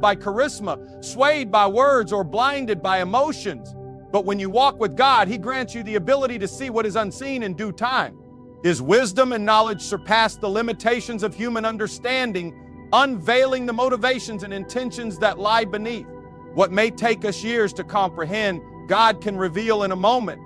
by charisma, swayed by words, or blinded by emotions. But when you walk with God, He grants you the ability to see what is unseen in due time. His wisdom and knowledge surpass the limitations of human understanding, unveiling the motivations and intentions that lie beneath. What may take us years to comprehend, God can reveal in a moment.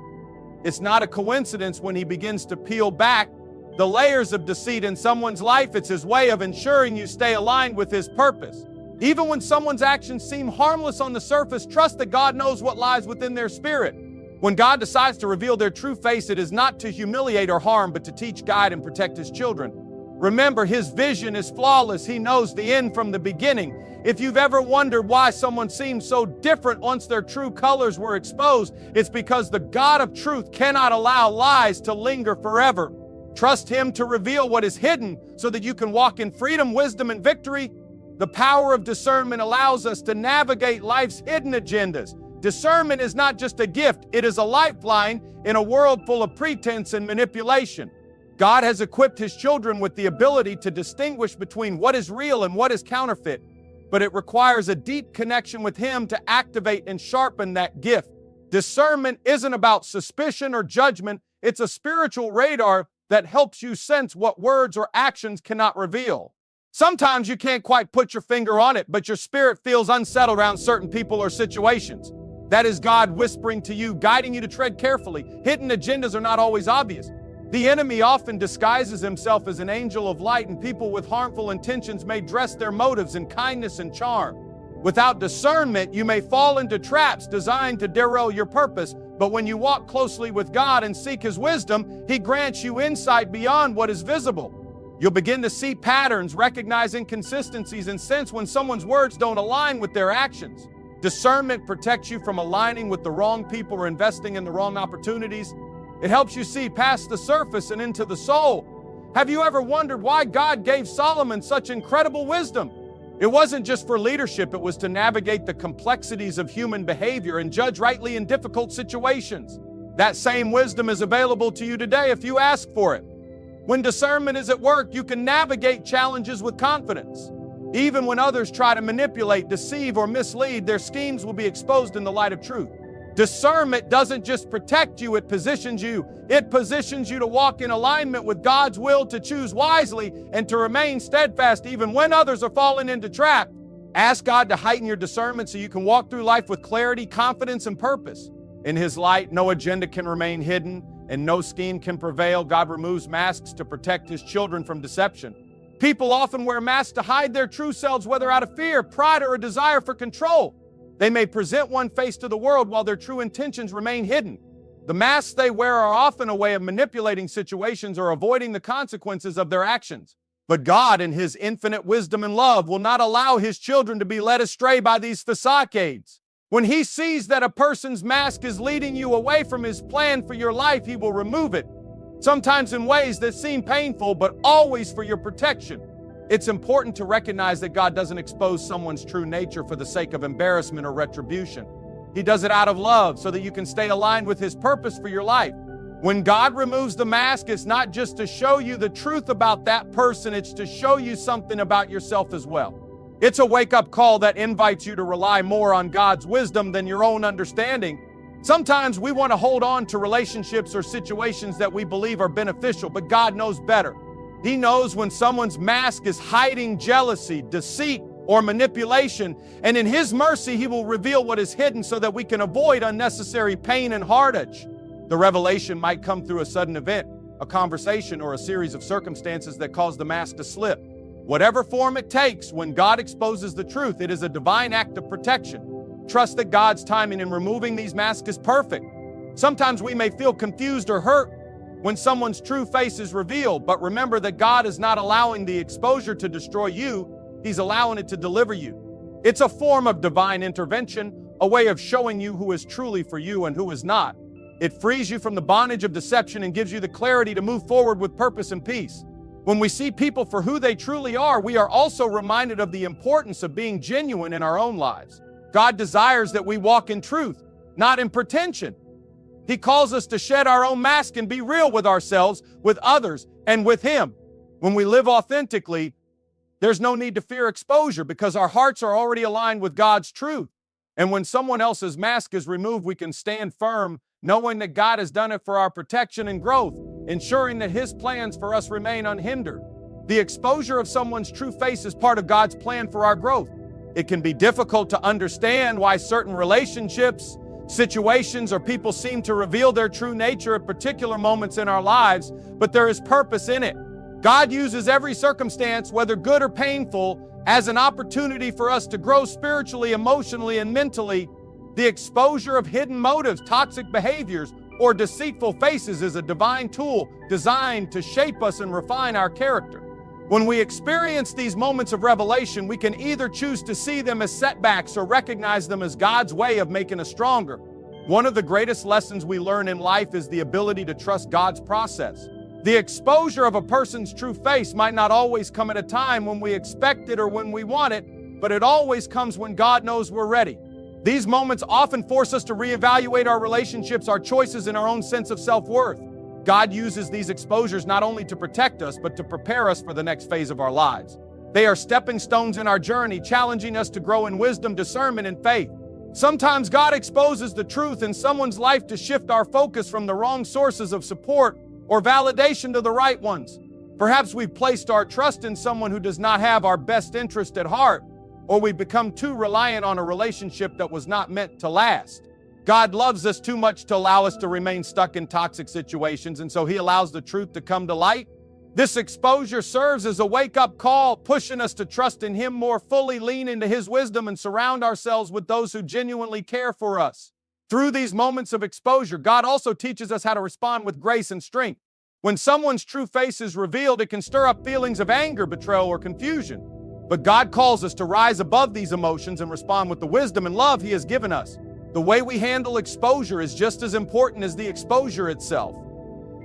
It's not a coincidence when He begins to peel back the layers of deceit in someone's life. It's His way of ensuring you stay aligned with His purpose. Even when someone's actions seem harmless on the surface, trust that God knows what lies within their spirit. When God decides to reveal their true face, it is not to humiliate or harm, but to teach, guide, and protect His children. Remember, His vision is flawless. He knows the end from the beginning. If you've ever wondered why someone seems so different once their true colors were exposed, it's because the God of truth cannot allow lies to linger forever. Trust Him to reveal what is hidden so that you can walk in freedom, wisdom, and victory. The power of discernment allows us to navigate life's hidden agendas. Discernment is not just a gift, it is a lifeline in a world full of pretense and manipulation. God has equipped His children with the ability to distinguish between what is real and what is counterfeit, but it requires a deep connection with Him to activate and sharpen that gift. Discernment isn't about suspicion or judgment, it's a spiritual radar that helps you sense what words or actions cannot reveal. Sometimes you can't quite put your finger on it, but your spirit feels unsettled around certain people or situations. That is God whispering to you, guiding you to tread carefully. Hidden agendas are not always obvious. The enemy often disguises himself as an angel of light, and people with harmful intentions may dress their motives in kindness and charm. Without discernment, you may fall into traps designed to derail your purpose, but when you walk closely with God and seek His wisdom, He grants you insight beyond what is visible. You'll begin to see patterns, recognize inconsistencies, and sense when someone's words don't align with their actions. Discernment protects you from aligning with the wrong people or investing in the wrong opportunities. It helps you see past the surface and into the soul. Have you ever wondered why God gave Solomon such incredible wisdom? It wasn't just for leadership, it was to navigate the complexities of human behavior and judge rightly in difficult situations. That same wisdom is available to you today if you ask for it. When discernment is at work, you can navigate challenges with confidence. Even when others try to manipulate, deceive, or mislead, their schemes will be exposed in the light of truth. Discernment doesn't just protect you, it positions you. It positions you to walk in alignment with God's will, to choose wisely, and to remain steadfast even when others are falling into trap. Ask God to heighten your discernment so you can walk through life with clarity, confidence, and purpose. In His light, no agenda can remain hidden, and no scheme can prevail. God removes masks to protect His children from deception. People often wear masks to hide their true selves, whether out of fear, pride, or a desire for control. They may present one face to the world while their true intentions remain hidden. The masks they wear are often a way of manipulating situations or avoiding the consequences of their actions. But God, in His infinite wisdom and love, will not allow His children to be led astray by these facades. When He sees that a person's mask is leading you away from His plan for your life, He will remove it. Sometimes in ways that seem painful, but always for your protection. It's important to recognize that God doesn't expose someone's true nature for the sake of embarrassment or retribution. He does it out of love so that you can stay aligned with His purpose for your life. When God removes the mask, it's not just to show you the truth about that person, it's to show you something about yourself as well. It's a wake-up call that invites you to rely more on God's wisdom than your own understanding. Sometimes we want to hold on to relationships or situations that we believe are beneficial, but God knows better. He knows when someone's mask is hiding jealousy, deceit, or manipulation, and in His mercy, He will reveal what is hidden so that we can avoid unnecessary pain and heartache. The revelation might come through a sudden event, a conversation, or a series of circumstances that cause the mask to slip. Whatever form it takes, when God exposes the truth, it is a divine act of protection. Trust that God's timing in removing these masks is perfect. Sometimes we may feel confused or hurt when someone's true face is revealed, but remember that God is not allowing the exposure to destroy you, He's allowing it to deliver you. It's a form of divine intervention, a way of showing you who is truly for you and who is not. It frees you from the bondage of deception and gives you the clarity to move forward with purpose and peace. When we see people for who they truly are, we are also reminded of the importance of being genuine in our own lives. God desires that we walk in truth, not in pretension. He calls us to shed our own mask and be real with ourselves, with others, and with Him. When we live authentically, There's no need to fear exposure because our hearts are already aligned with God's truth. And when someone else's mask is removed, we can stand firm, knowing that God has done it for our protection and growth, ensuring that His plans for us remain unhindered. The exposure of someone's true face is part of God's plan for our growth. It can be difficult to understand why certain relationships, situations, or people seem to reveal their true nature at particular moments in our lives, but there is purpose in it. God uses every circumstance, whether good or painful, as an opportunity for us to grow spiritually, emotionally, and mentally. The exposure of hidden motives, toxic behaviors, or deceitful faces is a divine tool designed to shape us and refine our character. When we experience these moments of revelation, we can either choose to see them as setbacks or recognize them as God's way of making us stronger. One of the greatest lessons we learn in life is the ability to trust God's process. The exposure of a person's true face might not always come at a time when we expect it or when we want it, but it always comes when God knows we're ready. These moments often force us to reevaluate our relationships, our choices, and our own sense of self-worth. God uses these exposures not only to protect us, but to prepare us for the next phase of our lives. They are stepping stones in our journey, challenging us to grow in wisdom, discernment, and faith. Sometimes God exposes the truth in someone's life to shift our focus from the wrong sources of support or validation to the right ones. Perhaps we've placed our trust in someone who does not have our best interest at heart, or we've become too reliant on a relationship that was not meant to last. God loves us too much to allow us to remain stuck in toxic situations, and so He allows the truth to come to light. This exposure serves as a wake-up call, pushing us to trust in Him more fully, lean into His wisdom, and surround ourselves with those who genuinely care for us. Through these moments of exposure, God also teaches us how to respond with grace and strength. When someone's true face is revealed, it can stir up feelings of anger, betrayal, or confusion. But God calls us to rise above these emotions and respond with the wisdom and love He has given us. The way we handle exposure is just as important as the exposure itself.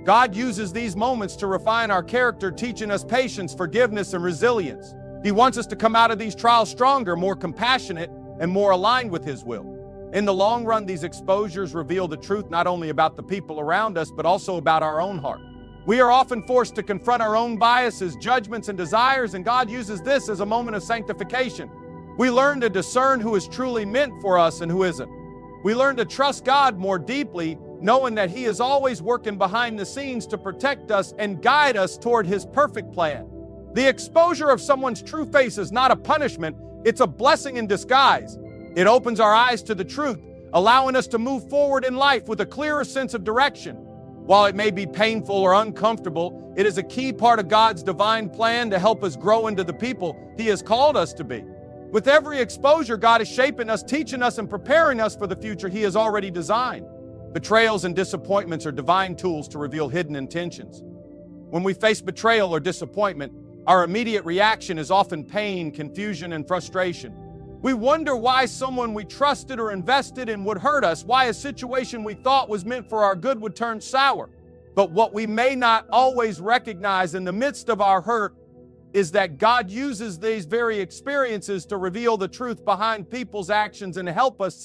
God uses these moments to refine our character, teaching us patience, forgiveness, and resilience. He wants us to come out of these trials stronger, more compassionate, and more aligned with His will. In the long run, these exposures reveal the truth not only about the people around us, but also about our own heart. We are often forced to confront our own biases, judgments, and desires, and God uses this as a moment of sanctification. We learn to discern who is truly meant for us and who isn't. We learn to trust God more deeply, knowing that He is always working behind the scenes to protect us and guide us toward His perfect plan. The exposure of someone's true face is not a punishment, it's a blessing in disguise. It opens our eyes to the truth, allowing us to move forward in life with a clearer sense of direction. While it may be painful or uncomfortable, it is a key part of God's divine plan to help us grow into the people He has called us to be. With every exposure, God is shaping us, teaching us, and preparing us for the future He has already designed. Betrayals and disappointments are divine tools to reveal hidden intentions. When we face betrayal or disappointment, our immediate reaction is often pain, confusion, and frustration. We wonder why someone we trusted or invested in would hurt us, why a situation we thought was meant for our good would turn sour. But what we may not always recognize in the midst of our hurt is that God uses these very experiences to reveal the truth behind people's actions and help us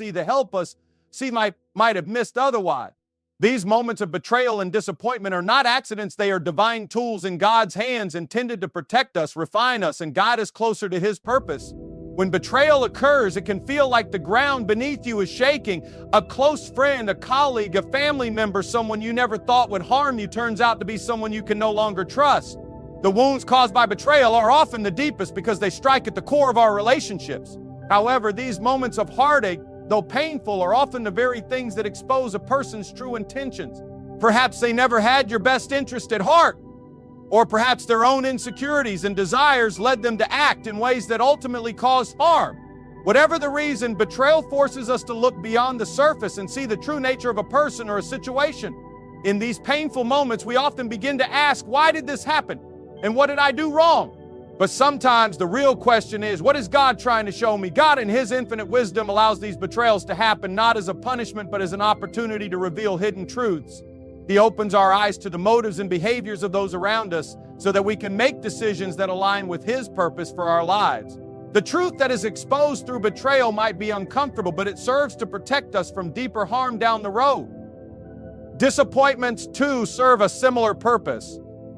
see might have missed otherwise. These moments of betrayal and disappointment are not accidents, they are divine tools in God's hands intended to protect us, refine us, and guide us closer to His purpose. When betrayal occurs, it can feel like the ground beneath you is shaking. A close friend, a colleague, a family member, someone you never thought would harm you turns out to be someone you can no longer trust. The wounds caused by betrayal are often the deepest because they strike at the core of our relationships. However, these moments of heartache, though painful, are often the very things that expose a person's true intentions. Perhaps they never had your best interest at heart, or perhaps their own insecurities and desires led them to act in ways that ultimately caused harm. Whatever the reason, betrayal forces us to look beyond the surface and see the true nature of a person or a situation. In these painful moments, we often begin to ask, why did this happen? And what did I do wrong? But sometimes the real question is, what is God trying to show me? God in His infinite wisdom allows these betrayals to happen not as a punishment, but as an opportunity to reveal hidden truths. He opens our eyes to the motives and behaviors of those around us so that we can make decisions that align with His purpose for our lives. The truth that is exposed through betrayal might be uncomfortable, but it serves to protect us from deeper harm down the road. Disappointments, too, serve a similar purpose.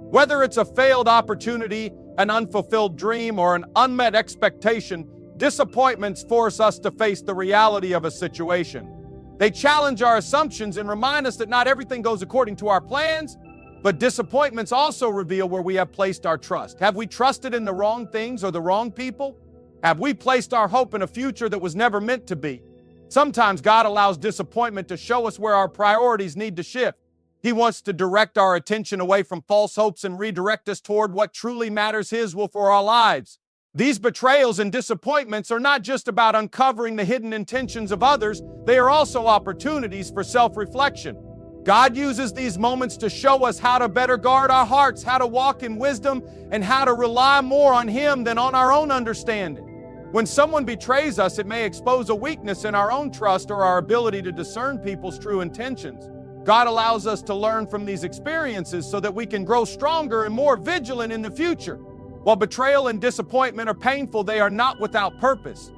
Whether it's a failed opportunity, an unfulfilled dream, or an unmet expectation, disappointments force us to face the reality of a situation. They challenge our assumptions and remind us that not everything goes according to our plans, but disappointments also reveal where we have placed our trust. Have we trusted in the wrong things or the wrong people? Have we placed our hope in a future that was never meant to be? Sometimes God allows disappointment to show us where our priorities need to shift. He wants to direct our attention away from false hopes and redirect us toward what truly matters His will for our lives. These betrayals and disappointments are not just about uncovering the hidden intentions of others, they are also opportunities for self-reflection. God uses these moments to show us how to better guard our hearts, how to walk in wisdom, and how to rely more on Him than on our own understanding. When someone betrays us, it may expose a weakness in our own trust or our ability to discern people's true intentions. God allows us to learn from these experiences so that we can grow stronger and more vigilant in the future. While betrayal and disappointment are painful, they are not without purpose.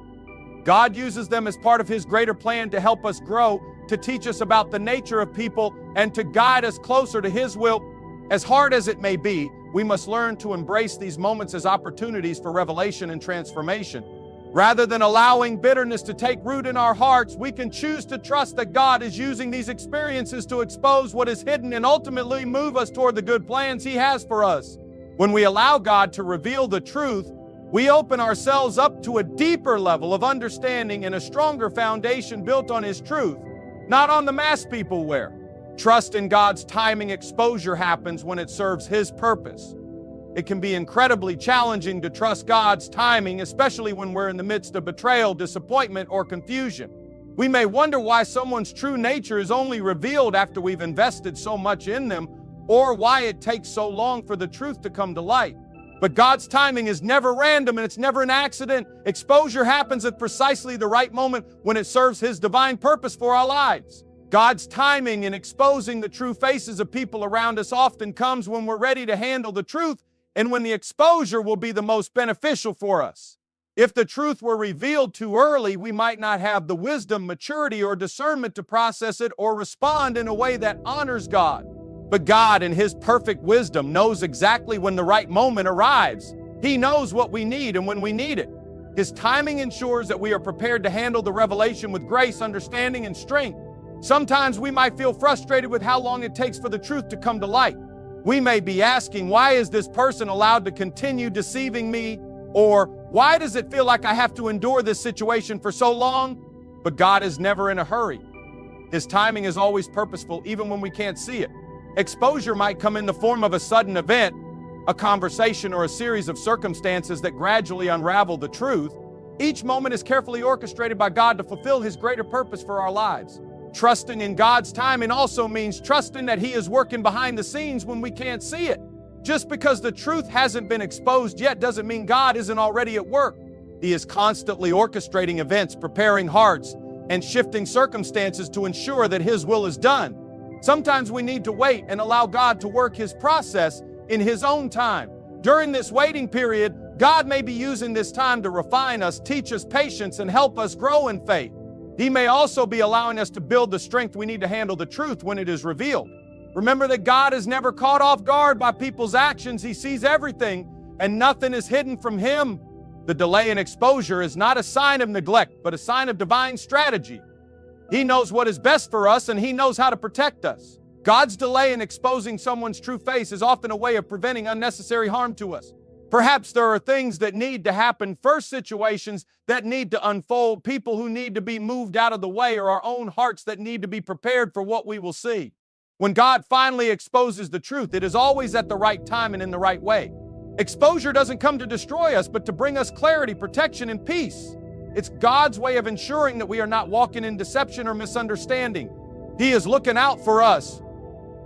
God uses them as part of His greater plan to help us grow, to teach us about the nature of people, and to guide us closer to His will. As hard as it may be, we must learn to embrace these moments as opportunities for revelation and transformation. Rather than allowing bitterness to take root in our hearts, we can choose to trust that God is using these experiences to expose what is hidden and ultimately move us toward the good plans He has for us. When we allow God to reveal the truth, we open ourselves up to a deeper level of understanding and a stronger foundation built on His truth, not on the mask people wear. Trust in God's timing. Exposure happens when it serves His purpose. It can be incredibly challenging to trust God's timing, especially when we're in the midst of betrayal, disappointment, or confusion. We may wonder why someone's true nature is only revealed after we've invested so much in them, or why it takes so long for the truth to come to light. But God's timing is never random and it's never an accident. Exposure happens at precisely the right moment when it serves His divine purpose for our lives. God's timing in exposing the true faces of people around us often comes when we're ready to handle the truth and when the exposure will be the most beneficial for us. If the truth were revealed too early, we might not have the wisdom, maturity, or discernment to process it or respond in a way that honors God. But God, in His perfect wisdom, knows exactly when the right moment arrives. He knows what we need and when we need it. His timing ensures that we are prepared to handle the revelation with grace, understanding, and strength. Sometimes we might feel frustrated with how long it takes for the truth to come to light. We may be asking, why is this person allowed to continue deceiving me? Or why does it feel like I have to endure this situation for so long? But God is never in a hurry. His timing is always purposeful, even when we can't see it. Exposure might come in the form of a sudden event, a conversation, or a series of circumstances that gradually unravel the truth. Each moment is carefully orchestrated by God to fulfill His greater purpose for our lives. Trusting in God's timing also means trusting that He is working behind the scenes when we can't see it. Just because the truth hasn't been exposed yet doesn't mean God isn't already at work. He is constantly orchestrating events, preparing hearts, and shifting circumstances to ensure that His will is done. Sometimes we need to wait and allow God to work His process in His own time. During this waiting period, God may be using this time to refine us, teach us patience, and help us grow in faith. He may also be allowing us to build the strength we need to handle the truth when it is revealed. Remember that God is never caught off guard by people's actions. He sees everything, and nothing is hidden from Him. The delay in exposure is not a sign of neglect, but a sign of divine strategy. He knows what is best for us, and He knows how to protect us. God's delay in exposing someone's true face is often a way of preventing unnecessary harm to us. Perhaps there are things that need to happen first, situations that need to unfold, people who need to be moved out of the way, or our own hearts that need to be prepared for what we will see. When God finally exposes the truth, it is always at the right time and in the right way. Exposure doesn't come to destroy us, but to bring us clarity, protection, and peace. It's God's way of ensuring that we are not walking in deception or misunderstanding. He is looking out for us,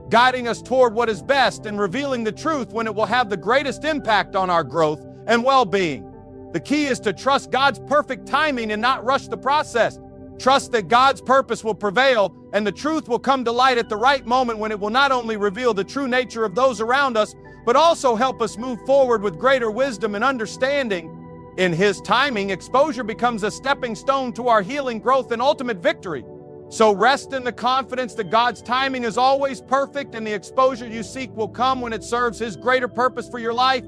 guiding us toward what is best and revealing the truth when it will have the greatest impact on our growth and well-being. The key is to trust God's perfect timing and not rush the process. Trust that God's purpose will prevail and the truth will come to light at the right moment, when it will not only reveal the true nature of those around us, but also help us move forward with greater wisdom and understanding. In His timing, exposure becomes a stepping stone to our healing, growth, and ultimate victory. So rest in the confidence that God's timing is always perfect, and the exposure you seek will come when it serves His greater purpose for your life.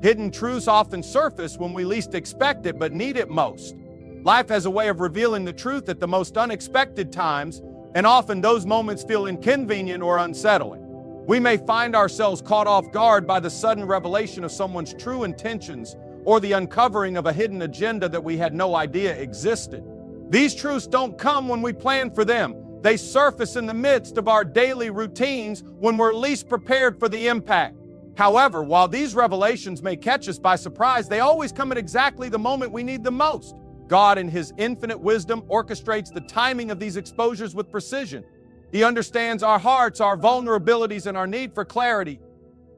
Hidden truths often surface when we least expect it but need it most. Life has a way of revealing the truth at the most unexpected times, and often those moments feel inconvenient or unsettling. We may find ourselves caught off guard by the sudden revelation of someone's true intentions or the uncovering of a hidden agenda that we had no idea existed. These truths don't come when we plan for them. They surface in the midst of our daily routines when we're least prepared for the impact. However, while these revelations may catch us by surprise, they always come at exactly the moment we need them most. God, in His infinite wisdom, orchestrates the timing of these exposures with precision. He understands our hearts, our vulnerabilities, and our need for clarity.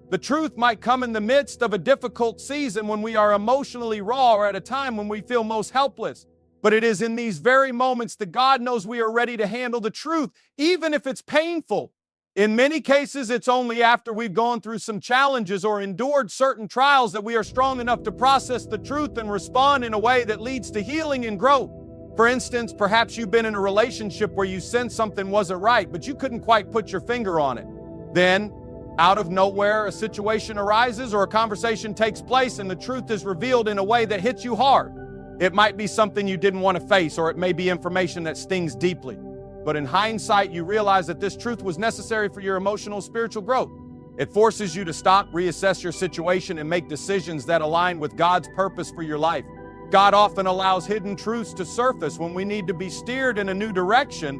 The truth might come in the midst of a difficult season when we are emotionally raw or at a time when we feel most helpless. But it is in these very moments that God knows we are ready to handle the truth, even if it's painful. In many cases, it's only after we've gone through some challenges or endured certain trials that we are strong enough to process the truth and respond in a way that leads to healing and growth. For instance, perhaps you've been in a relationship where you sensed something wasn't right, but you couldn't quite put your finger on it. Then, out of nowhere, a situation arises or a conversation takes place and the truth is revealed in a way that hits you hard. It might be something you didn't want to face, or it may be information that stings deeply. But in hindsight, you realize that this truth was necessary for your emotional, spiritual growth. It forces you to stop, reassess your situation, and make decisions that align with God's purpose for your life. God often allows hidden truths to surface when we need to be steered in a new direction,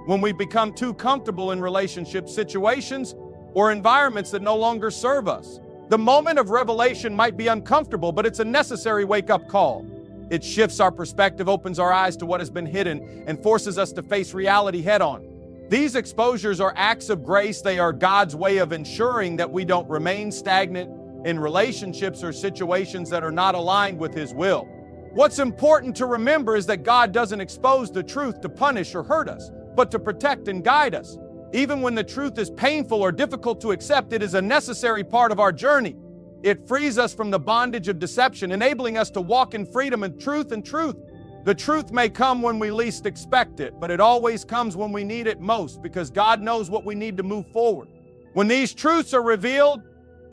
when we become too comfortable in relationship situations or environments that no longer serve us. The moment of revelation might be uncomfortable, but it's a necessary wake-up call. It shifts our perspective, opens our eyes to what has been hidden, and forces us to face reality head-on. These exposures are acts of grace. They are God's way of ensuring that we don't remain stagnant in relationships or situations that are not aligned with His will. What's important to remember is that God doesn't expose the truth to punish or hurt us, but to protect and guide us. Even when the truth is painful or difficult to accept, it is a necessary part of our journey. It frees us from the bondage of deception, enabling us to walk in freedom and truth. The truth may come when we least expect it, but it always comes when we need it most, because God knows what we need to move forward. When these truths are revealed,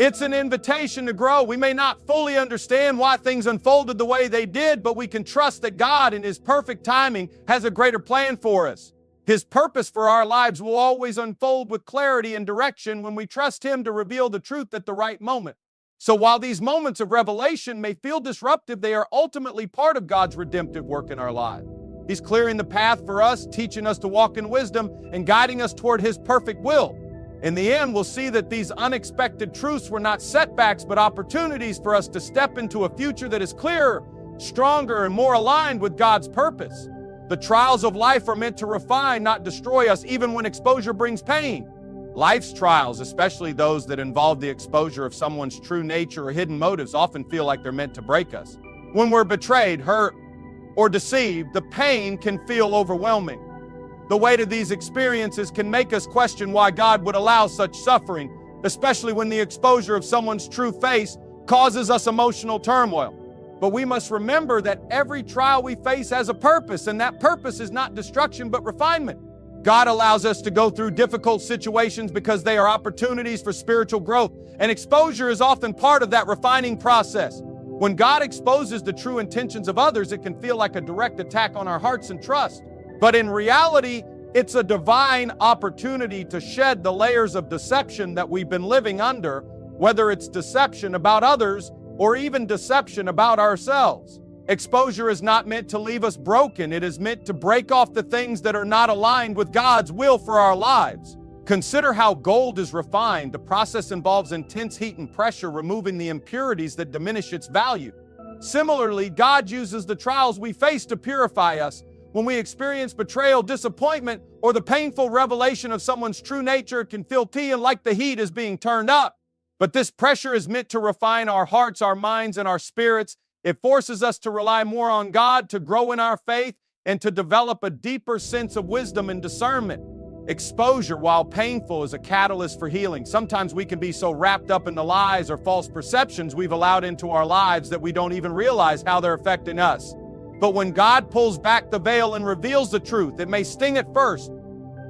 it's an invitation to grow. We may not fully understand why things unfolded the way they did, but we can trust that God, in His perfect timing, has a greater plan for us. His purpose for our lives will always unfold with clarity and direction when we trust Him to reveal the truth at the right moment. So while these moments of revelation may feel disruptive, they are ultimately part of God's redemptive work in our lives. He's clearing the path for us, teaching us to walk in wisdom, and guiding us toward His perfect will. In the end, we'll see that these unexpected truths were not setbacks, but opportunities for us to step into a future that is clearer, stronger, and more aligned with God's purpose. The trials of life are meant to refine, not destroy us, even when exposure brings pain. Life's trials, especially those that involve the exposure of someone's true nature or hidden motives, often feel like they're meant to break us. When we're betrayed, hurt, or deceived, the pain can feel overwhelming. The weight of these experiences can make us question why God would allow such suffering, especially when the exposure of someone's true face causes us emotional turmoil. But we must remember that every trial we face has a purpose, and that purpose is not destruction but refinement. God allows us to go through difficult situations because they are opportunities for spiritual growth, and exposure is often part of that refining process. When God exposes the true intentions of others, it can feel like a direct attack on our hearts and trust. But in reality, it's a divine opportunity to shed the layers of deception that we've been living under, whether it's deception about others or even deception about ourselves. Exposure is not meant to leave us broken. It is meant to break off the things that are not aligned with God's will for our lives. Consider how gold is refined. The process involves intense heat and pressure, removing the impurities that diminish its value. Similarly, God uses the trials we face to purify us. When we experience betrayal, disappointment, or the painful revelation of someone's true nature, it can feel like the heat is being turned up. But this pressure is meant to refine our hearts, our minds, and our spirits. It forces us to rely more on God, to grow in our faith, and to develop a deeper sense of wisdom and discernment. Exposure, while painful, is a catalyst for healing. Sometimes we can be so wrapped up in the lies or false perceptions we've allowed into our lives that we don't even realize how they're affecting us. But when God pulls back the veil and reveals the truth, it may sting at first,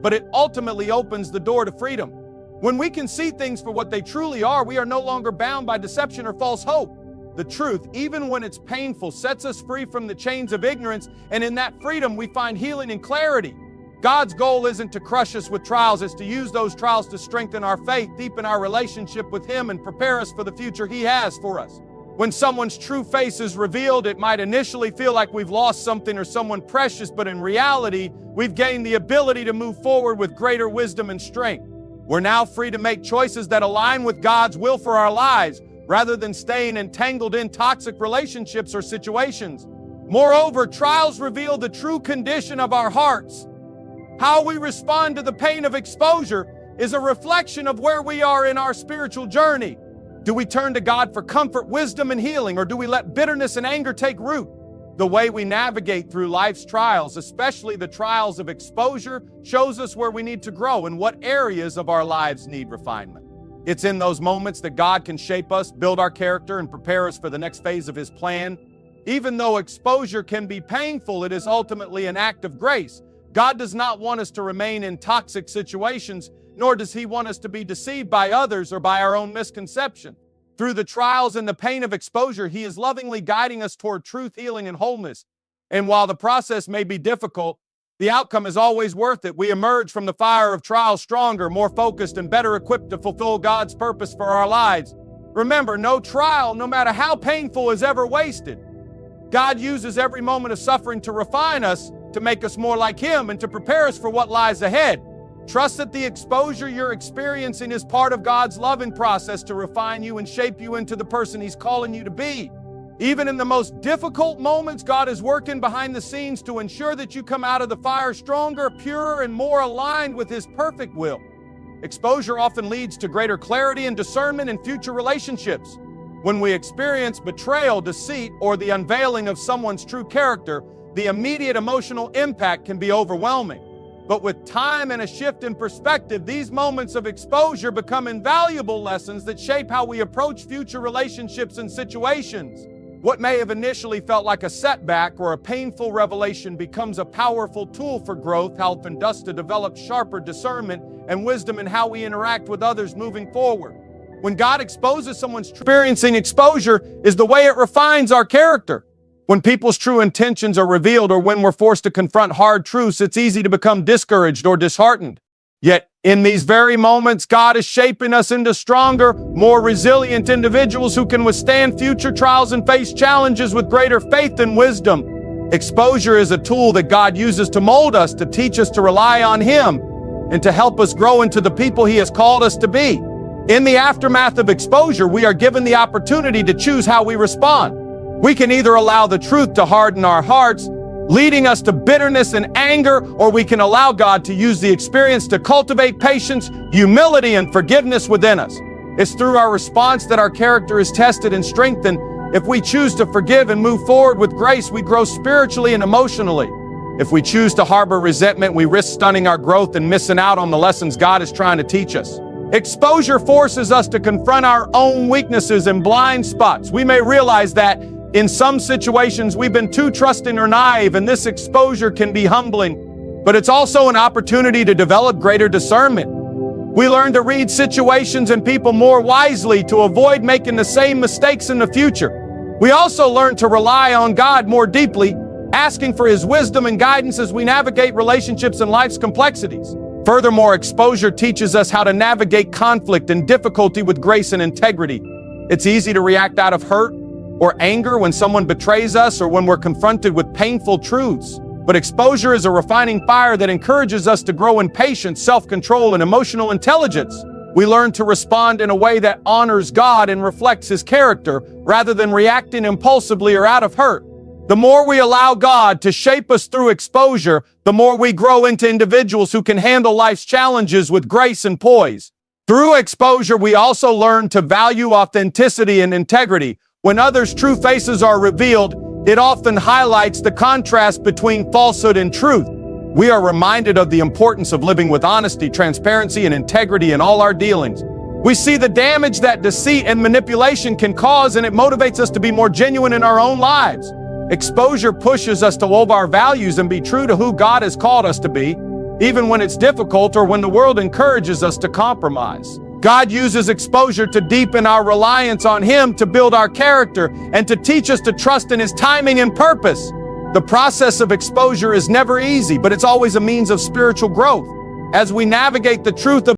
but it ultimately opens the door to freedom. When we can see things for what they truly are, we are no longer bound by deception or false hope. The truth, even when it's painful, sets us free from the chains of ignorance, and in that freedom we find healing and clarity. God's goal isn't to crush us with trials, it's to use those trials to strengthen our faith, deepen our relationship with Him, and prepare us for the future He has for us. When someone's true face is revealed, it might initially feel like we've lost something or someone precious, but in reality, we've gained the ability to move forward with greater wisdom and strength. We're now free to make choices that align with God's will for our lives, rather than staying entangled in toxic relationships or situations. Moreover, trials reveal the true condition of our hearts. How we respond to the pain of exposure is a reflection of where we are in our spiritual journey. Do we turn to God for comfort, wisdom, and healing, or do we let bitterness and anger take root? The way we navigate through life's trials, especially the trials of exposure, shows us where we need to grow and what areas of our lives need refinement. It's in those moments that God can shape us, build our character, and prepare us for the next phase of His plan. Even though exposure can be painful, it is ultimately an act of grace. God does not want us to remain in toxic situations, nor does He want us to be deceived by others or by our own misconception. Through the trials and the pain of exposure, He is lovingly guiding us toward truth, healing, and wholeness. And while the process may be difficult, the outcome is always worth it. We emerge from the fire of trial stronger, more focused, and better equipped to fulfill God's purpose for our lives. Remember, no trial, no matter how painful, is ever wasted. God uses every moment of suffering to refine us, to make us more like Him, and to prepare us for what lies ahead. Trust that the exposure you're experiencing is part of God's loving process to refine you and shape you into the person He's calling you to be. Even in the most difficult moments, God is working behind the scenes to ensure that you come out of the fire stronger, purer, and more aligned with His perfect will. Exposure often leads to greater clarity and discernment in future relationships. When we experience betrayal, deceit, or the unveiling of someone's true character, the immediate emotional impact can be overwhelming. But with time and a shift in perspective, these moments of exposure become invaluable lessons that shape how we approach future relationships and situations. What may have initially felt like a setback or a painful revelation becomes a powerful tool for growth, helping us to develop sharper discernment and wisdom in how we interact with others moving forward. When God exposes someone's experiencing exposure is the way it refines our character. When people's true intentions are revealed or when we're forced to confront hard truths, it's easy to become discouraged or disheartened. Yet, in these very moments, God is shaping us into stronger, more resilient individuals who can withstand future trials and face challenges with greater faith and wisdom. Exposure is a tool that God uses to mold us, to teach us to rely on Him, and to help us grow into the people He has called us to be. In the aftermath of exposure, we are given the opportunity to choose how we respond. We can either allow the truth to harden our hearts, leading us to bitterness and anger, or we can allow God to use the experience to cultivate patience, humility, and forgiveness within us. It's through our response that our character is tested and strengthened. If we choose to forgive and move forward with grace, we grow spiritually and emotionally. If we choose to harbor resentment, we risk stunning our growth and missing out on the lessons God is trying to teach us. Exposure forces us to confront our own weaknesses and blind spots. We may realize that in some situations, we've been too trusting or naive, and this exposure can be humbling. But it's also an opportunity to develop greater discernment. We learn to read situations and people more wisely to avoid making the same mistakes in the future. We also learn to rely on God more deeply, asking for His wisdom and guidance as we navigate relationships and life's complexities. Furthermore, exposure teaches us how to navigate conflict and difficulty with grace and integrity. It's easy to react out of hurt or anger when someone betrays us or when we're confronted with painful truths. But exposure is a refining fire that encourages us to grow in patience, self-control, and emotional intelligence. We learn to respond in a way that honors God and reflects His character, rather than reacting impulsively or out of hurt. The more we allow God to shape us through exposure, the more we grow into individuals who can handle life's challenges with grace and poise. Through exposure, we also learn to value authenticity and integrity. When others' true faces are revealed, it often highlights the contrast between falsehood and truth. We are reminded of the importance of living with honesty, transparency, and integrity in all our dealings. We see the damage that deceit and manipulation can cause, and it motivates us to be more genuine in our own lives. Exposure pushes us to live our values and be true to who God has called us to be. even when it's difficult or when the world encourages us to compromise. God uses exposure to deepen our reliance on Him, to build our character, and to teach us to trust in His timing and purpose. The process of exposure is never easy, but it's always a means of spiritual growth. As we navigate the truth of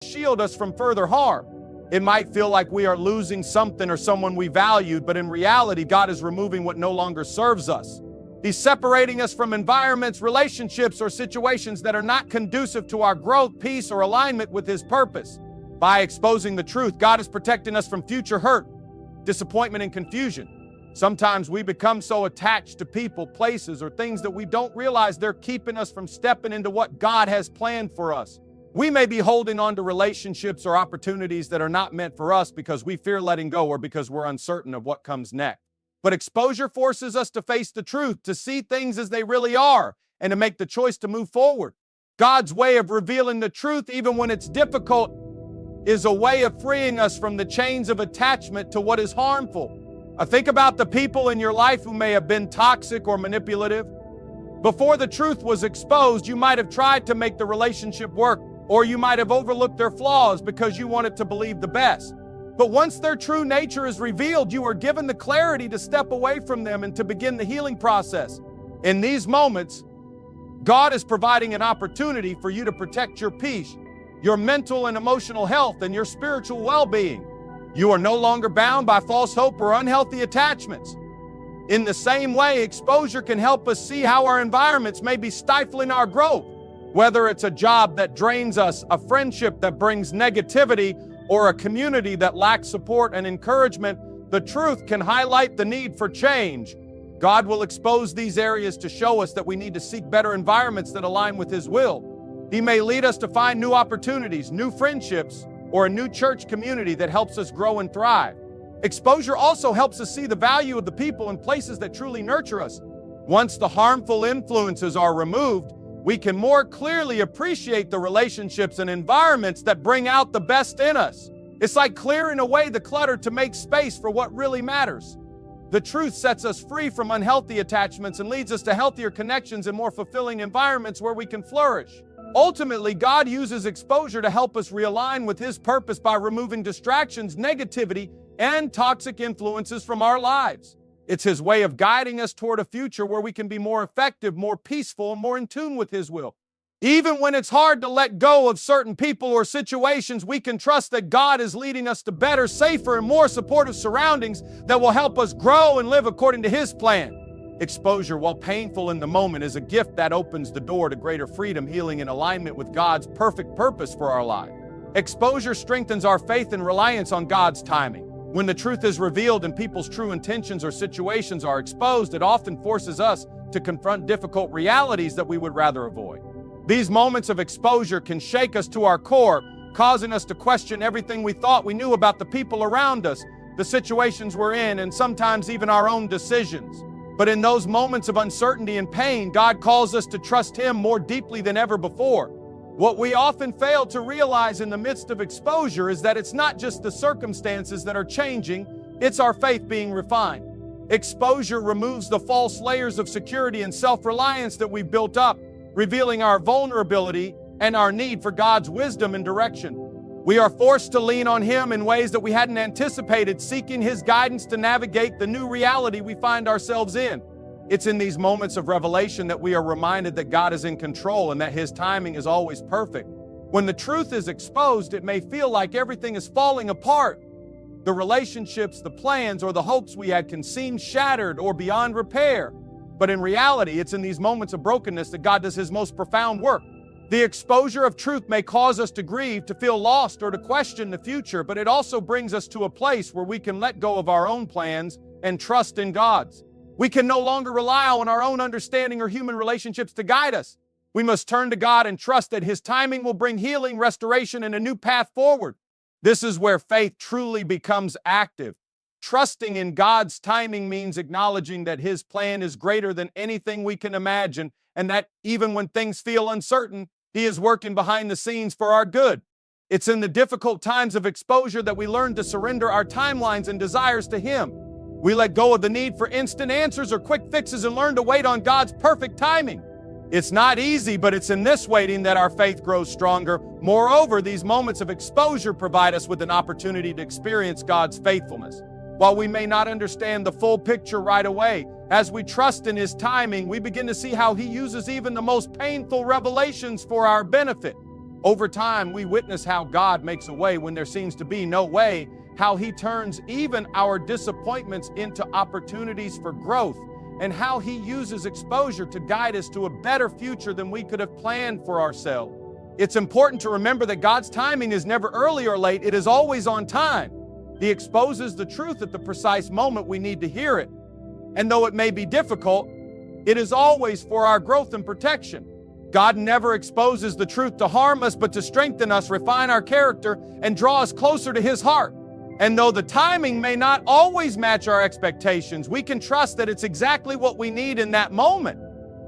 shield us from further harm. It might feel like we are losing something or someone we valued, but in reality, God is removing what no longer serves us. He's separating us from environments, relationships, or situations that are not conducive to our growth, peace, or alignment with His purpose. By exposing the truth, God is protecting us from future hurt, disappointment, and confusion. Sometimes we become so attached to people, places, or things that we don't realize they're keeping us from stepping into what God has planned for us. We may be holding on to relationships or opportunities that are not meant for us because we fear letting go or because we're uncertain of what comes next. But exposure forces us to face the truth, to see things as they really are, and to make the choice to move forward. God's way of revealing the truth, even when it's difficult, is a way of freeing us from the chains of attachment to what is harmful. Think about the people in your life who may have been toxic or manipulative. Before the truth was exposed, you might have tried to make the relationship work, or you might have overlooked their flaws because you wanted to believe the best. But once their true nature is revealed, you are given the clarity to step away from them and to begin the healing process. In these moments, God is providing an opportunity for you to protect your peace, your mental and emotional health, and your spiritual well-being. You are no longer bound by false hope or unhealthy attachments. In the same way, exposure can help us see how our environments may be stifling our growth. Whether it's a job that drains us, a friendship that brings negativity, or a community that lacks support and encouragement, the truth can highlight the need for change. God will expose these areas to show us that we need to seek better environments that align with His will. He may lead us to find new opportunities, new friendships, or a new church community that helps us grow and thrive. Exposure also helps us see the value of the people and places that truly nurture us. Once the harmful influences are removed, we can more clearly appreciate the relationships and environments that bring out the best in us. It's like clearing away the clutter to make space for what really matters. The truth sets us free from unhealthy attachments and leads us to healthier connections and more fulfilling environments where we can flourish. Ultimately, God uses exposure to help us realign with His purpose by removing distractions, negativity, and toxic influences from our lives. It's His way of guiding us toward a future where we can be more effective, more peaceful, and more in tune with His will. Even when it's hard to let go of certain people or situations, we can trust that God is leading us to better, safer, and more supportive surroundings that will help us grow and live according to His plan. Exposure, while painful in the moment, is a gift that opens the door to greater freedom, healing, and alignment with God's perfect purpose for our life. Exposure strengthens our faith and reliance on God's timing. When the truth is revealed and people's true intentions or situations are exposed, it often forces us to confront difficult realities that we would rather avoid. These moments of exposure can shake us to our core, causing us to question everything we thought we knew about the people around us, the situations we're in, and sometimes even our own decisions. But in those moments of uncertainty and pain, God calls us to trust Him more deeply than ever before. What we often fail to realize in the midst of exposure is that it's not just the circumstances that are changing, it's our faith being refined. Exposure removes the false layers of security and self-reliance that we've built up, revealing our vulnerability and our need for God's wisdom and direction. We are forced to lean on Him in ways that we hadn't anticipated, seeking His guidance to navigate the new reality we find ourselves in. It's in these moments of revelation that we are reminded that God is in control and that His timing is always perfect. When the truth is exposed, it may feel like everything is falling apart. The relationships, the plans, or the hopes we had can seem shattered or beyond repair. But in reality, it's in these moments of brokenness that God does His most profound work. The exposure of truth may cause us to grieve, to feel lost, or to question the future, but it also brings us to a place where we can let go of our own plans and trust in God's. We can no longer rely on our own understanding or human relationships to guide us. We must turn to God and trust that His timing will bring healing, restoration, and a new path forward. This is where faith truly becomes active. Trusting in God's timing means acknowledging that His plan is greater than anything we can imagine, and that even when things feel uncertain, He is working behind the scenes for our good. It's in the difficult times of exposure that we learn to surrender our timelines and desires to Him. We let go of the need for instant answers or quick fixes and learn to wait on God's perfect timing. It's not easy, but it's in this waiting that our faith grows stronger. Moreover, these moments of exposure provide us with an opportunity to experience God's faithfulness. While we may not understand the full picture right away, as we trust in His timing, we begin to see how He uses even the most painful revelations for our benefit. Over time, we witness how God makes a way when there seems to be no way, how He turns even our disappointments into opportunities for growth, and how He uses exposure to guide us to a better future than we could have planned for ourselves. It's important to remember that God's timing is never early or late, it is always on time. He exposes the truth at the precise moment we need to hear it. And though it may be difficult, it is always for our growth and protection. God never exposes the truth to harm us, but to strengthen us, refine our character, and draw us closer to His heart. And though the timing may not always match our expectations, we can trust that it's exactly what we need in that moment.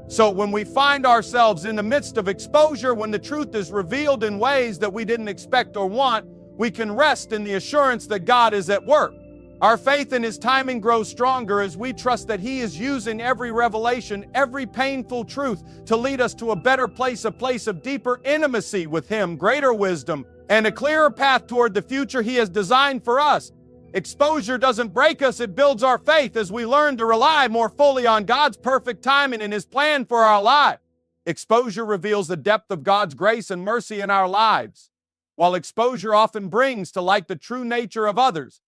So when we find ourselves in the midst of exposure, when the truth is revealed in ways that we didn't expect or want, we can rest in the assurance that God is at work. Our faith in His timing grows stronger as we trust that He is using every revelation, every painful truth to lead us to a better place, a place of deeper intimacy with Him, greater wisdom, and a clearer path toward the future He has designed for us. Exposure doesn't break us, it builds our faith as we learn to rely more fully on God's perfect timing and His plan for our life. Exposure reveals the depth of God's grace and mercy in our lives. While exposure often brings to light the true nature of others,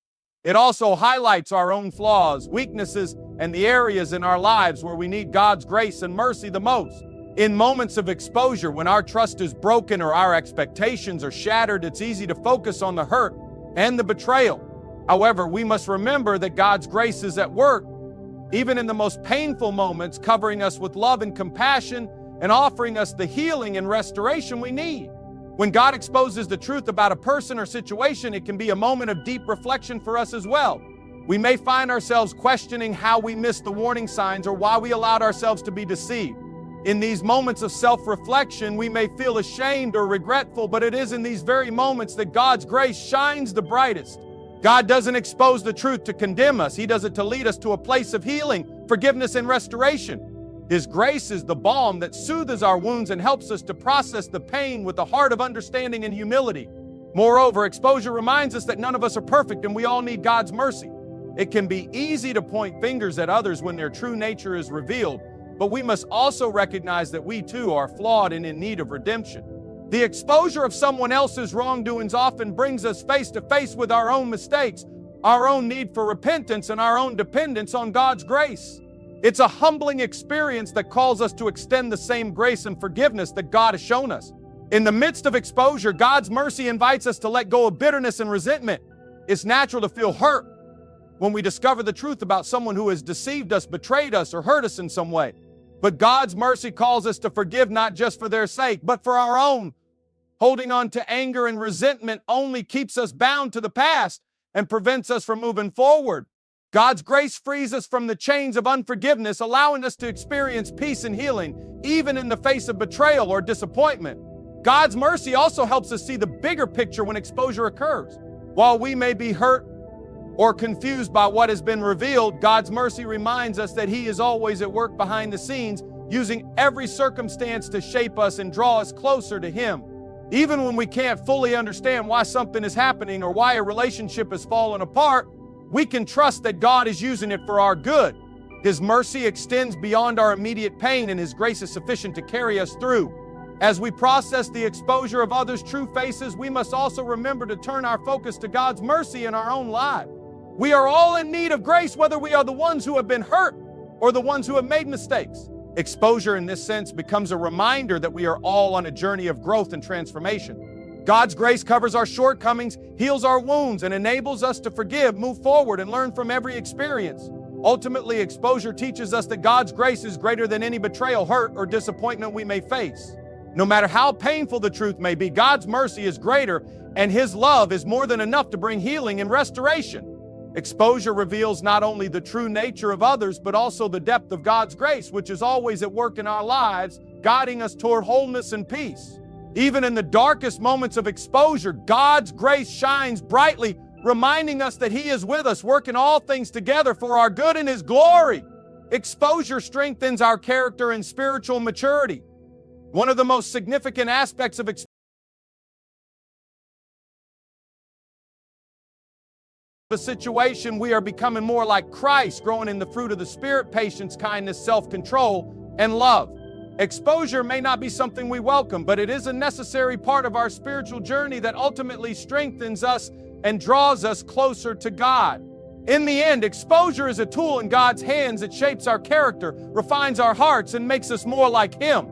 it also highlights our own flaws, weaknesses, and the areas in our lives where we need God's grace and mercy the most. In moments of exposure, when our trust is broken or our expectations are shattered, it's easy to focus on the hurt and the betrayal. However, we must remember that God's grace is at work, even in the most painful moments, covering us with love and compassion and offering us the healing and restoration we need. When God exposes the truth about a person or situation, it can be a moment of deep reflection for us as well. We may find ourselves questioning how we missed the warning signs or why we allowed ourselves to be deceived. In these moments of self-reflection, we may feel ashamed or regretful, but it is in these very moments that God's grace shines the brightest. God doesn't expose the truth to condemn us. He does it to lead us to a place of healing, forgiveness, and restoration. His grace is the balm that soothes our wounds and helps us to process the pain with a heart of understanding and humility. Moreover, exposure reminds us that none of us are perfect and we all need God's mercy. It can be easy to point fingers at others when their true nature is revealed, but we must also recognize that we too are flawed and in need of redemption. The exposure of someone else's wrongdoings often brings us face to face with our own mistakes, our own need for repentance, and our own dependence on God's grace. It's a humbling experience that calls us to extend the same grace and forgiveness that God has shown us. In the midst of exposure, God's mercy invites us to let go of bitterness and resentment. It's natural to feel hurt when we discover the truth about someone who has deceived us, betrayed us, or hurt us in some way. But God's mercy calls us to forgive not just for their sake, but for our own. Holding on to anger and resentment only keeps us bound to the past and prevents us from moving forward. God's grace frees us from the chains of unforgiveness, allowing us to experience peace and healing, even in the face of betrayal or disappointment. God's mercy also helps us see the bigger picture when exposure occurs. While we may be hurt or confused by what has been revealed, God's mercy reminds us that He is always at work behind the scenes, using every circumstance to shape us and draw us closer to Him. Even when we can't fully understand why something is happening or why a relationship has fallen apart, we can trust that God is using it for our good. His mercy extends beyond our immediate pain, and His grace is sufficient to carry us through. As we process the exposure of others' true faces, we must also remember to turn our focus to God's mercy in our own lives. We are all in need of grace, whether we are the ones who have been hurt or the ones who have made mistakes. Exposure in this sense becomes a reminder that we are all on a journey of growth and transformation. God's grace covers our shortcomings, heals our wounds, and enables us to forgive, move forward, and learn from every experience. Ultimately, exposure teaches us that God's grace is greater than any betrayal, hurt, or disappointment we may face. No matter how painful the truth may be, God's mercy is greater, and His love is more than enough to bring healing and restoration. Exposure reveals not only the true nature of others, but also the depth of God's grace, which is always at work in our lives, guiding us toward wholeness and peace. Even in the darkest moments of exposure, God's grace shines brightly, reminding us that He is with us, working all things together for our good and His glory. Exposure strengthens our character and spiritual maturity. One of the most significant aspects of the situation, we are becoming more like Christ, growing in the fruit of the Spirit, patience, kindness, self-control, and love. Exposure may not be something we welcome, but it is a necessary part of our spiritual journey that ultimately strengthens us and draws us closer to God. In the end, exposure is a tool in God's hands. It shapes our character, refines our hearts, and makes us more like Him.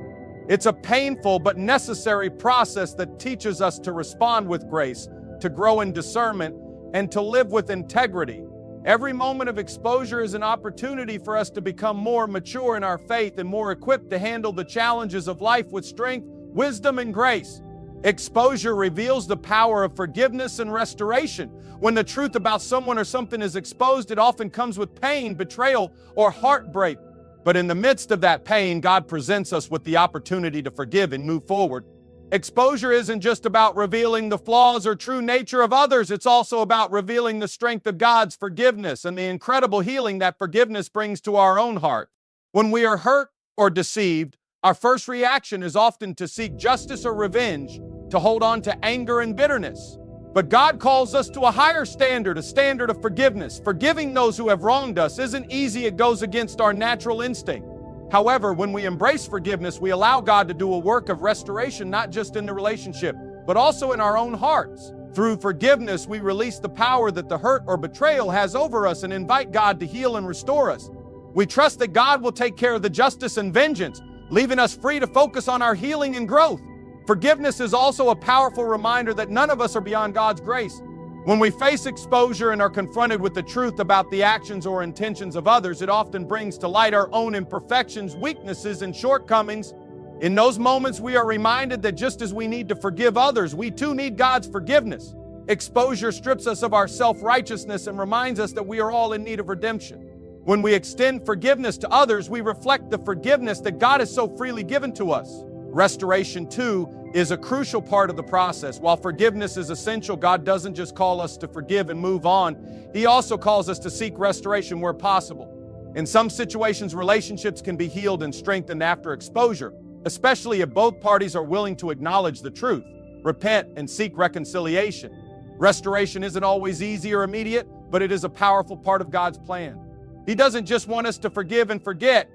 It's a painful but necessary process that teaches us to respond with grace, to grow in discernment, and to live with integrity. Every moment of exposure is an opportunity for us to become more mature in our faith and more equipped to handle the challenges of life with strength, wisdom, and grace. Exposure reveals the power of forgiveness and restoration. When the truth about someone or something is exposed, it often comes with pain, betrayal, or heartbreak. But in the midst of that pain, God presents us with the opportunity to forgive and move forward. Exposure isn't just about revealing the flaws or true nature of others. It's also about revealing the strength of God's forgiveness and the incredible healing that forgiveness brings to our own heart. When we are hurt or deceived, our first reaction is often to seek justice or revenge, to hold on to anger and bitterness. But God calls us to a higher standard, a standard of forgiveness. Forgiving those who have wronged us isn't easy. It goes against our natural instinct. However, when we embrace forgiveness, we allow God to do a work of restoration, not just in the relationship, but also in our own hearts. Through forgiveness, we release the power that the hurt or betrayal has over us and invite God to heal and restore us. We trust that God will take care of the justice and vengeance, leaving us free to focus on our healing and growth. Forgiveness is also a powerful reminder that none of us are beyond God's grace. When we face exposure and are confronted with the truth about the actions or intentions of others, it often brings to light our own imperfections, weaknesses, and shortcomings. In those moments, we are reminded that just as we need to forgive others, we too need God's forgiveness. Exposure strips us of our self-righteousness and reminds us that we are all in need of redemption. When we extend forgiveness to others, we reflect the forgiveness that God has so freely given to us. Restoration, too, is a crucial part of the process. While forgiveness is essential, God doesn't just call us to forgive and move on. He also calls us to seek restoration where possible. In some situations, relationships can be healed and strengthened after exposure, especially if both parties are willing to acknowledge the truth, repent, and seek reconciliation. Restoration isn't always easy or immediate, but it is a powerful part of God's plan. He doesn't just want us to forgive and forget.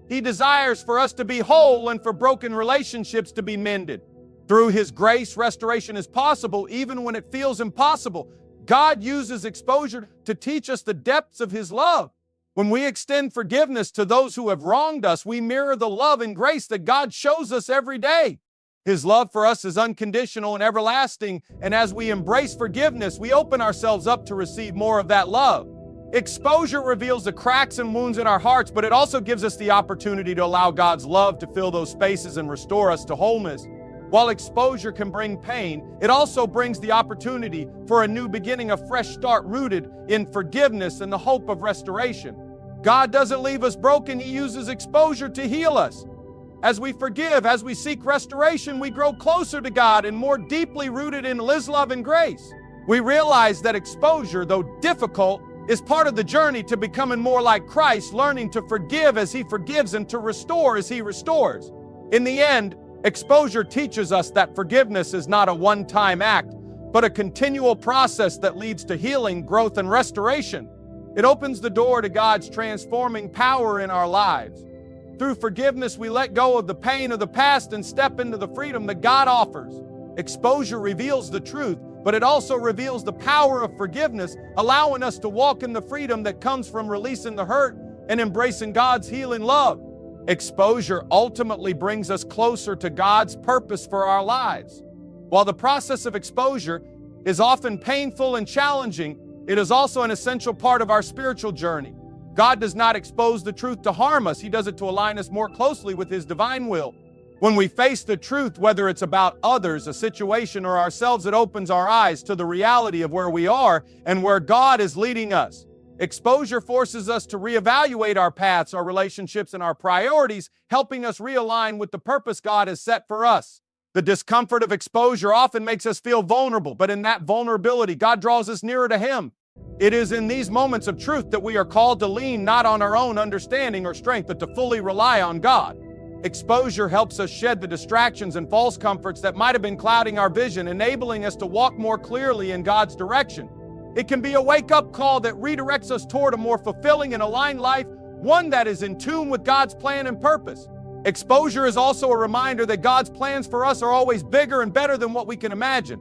He desires for us to be whole and for broken relationships to be mended. Through His grace, restoration is possible even when it feels impossible. God uses exposure to teach us the depths of His love. When we extend forgiveness to those who have wronged us, we mirror the love and grace that God shows us every day. His love for us is unconditional and everlasting, and as we embrace forgiveness, we open ourselves up to receive more of that love. Exposure reveals the cracks and wounds in our hearts, but it also gives us the opportunity to allow God's love to fill those spaces and restore us to wholeness. While exposure can bring pain, it also brings the opportunity for a new beginning, a fresh start rooted in forgiveness and the hope of restoration. God doesn't leave us broken. He uses exposure to heal us. As we forgive, as we seek restoration, we grow closer to God and more deeply rooted in His love and grace. We realize that exposure, though difficult, is part of the journey to becoming more like Christ, learning to forgive as He forgives and to restore as He restores. In the end, exposure teaches us that forgiveness is not a one-time act, but a continual process that leads to healing, growth, and restoration. It opens the door to God's transforming power in our lives. Through forgiveness, we let go of the pain of the past and step into the freedom that God offers. Exposure reveals the truth, but it also reveals the power of forgiveness, allowing us to walk in the freedom that comes from releasing the hurt and embracing God's healing love. Exposure ultimately brings us closer to God's purpose for our lives. While the process of exposure is often painful and challenging, it is also an essential part of our spiritual journey. God does not expose the truth to harm us. He does it to align us more closely with His divine will. When we face the truth, whether it's about others, a situation, or ourselves, it opens our eyes to the reality of where we are and where God is leading us. Exposure forces us to reevaluate our paths, our relationships, and our priorities, helping us realign with the purpose God has set for us. The discomfort of exposure often makes us feel vulnerable, but in that vulnerability, God draws us nearer to Him. It is in these moments of truth that we are called to lean not on our own understanding or strength, but to fully rely on God. Exposure helps us shed the distractions and false comforts that might have been clouding our vision, enabling us to walk more clearly in God's direction. It can be a wake-up call that redirects us toward a more fulfilling and aligned life, one that is in tune with God's plan and purpose. Exposure is also a reminder that God's plans for us are always bigger and better than what we can imagine.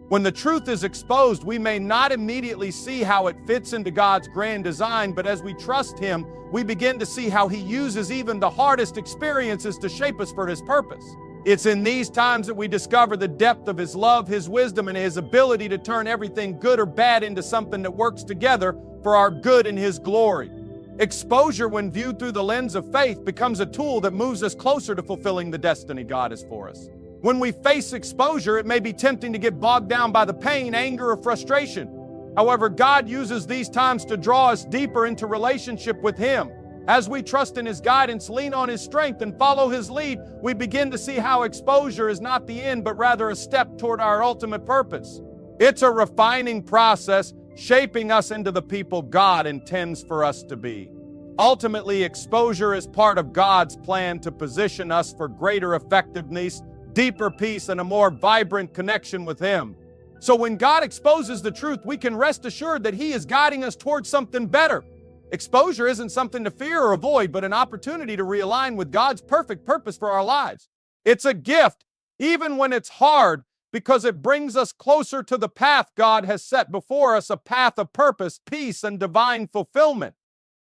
When the truth is exposed, we may not immediately see how it fits into God's grand design, but as we trust Him, we begin to see how He uses even the hardest experiences to shape us for His purpose. It's in these times that we discover the depth of His love, His wisdom, and His ability to turn everything good or bad into something that works together for our good and His glory. Exposure, when viewed through the lens of faith, becomes a tool that moves us closer to fulfilling the destiny God has for us. When we face exposure, it may be tempting to get bogged down by the pain, anger, or frustration. However, God uses these times to draw us deeper into relationship with Him. As we trust in His guidance, lean on His strength, and follow His lead, we begin to see how exposure is not the end, but rather a step toward our ultimate purpose. It's a refining process, shaping us into the people God intends for us to be. Ultimately, exposure is part of God's plan to position us for greater effectiveness, deeper peace, and a more vibrant connection with Him. So when God exposes the truth, we can rest assured that He is guiding us towards something better. Exposure isn't something to fear or avoid, but an opportunity to realign with God's perfect purpose for our lives. It's a gift, even when it's hard, because it brings us closer to the path God has set before us, a path of purpose, peace, and divine fulfillment.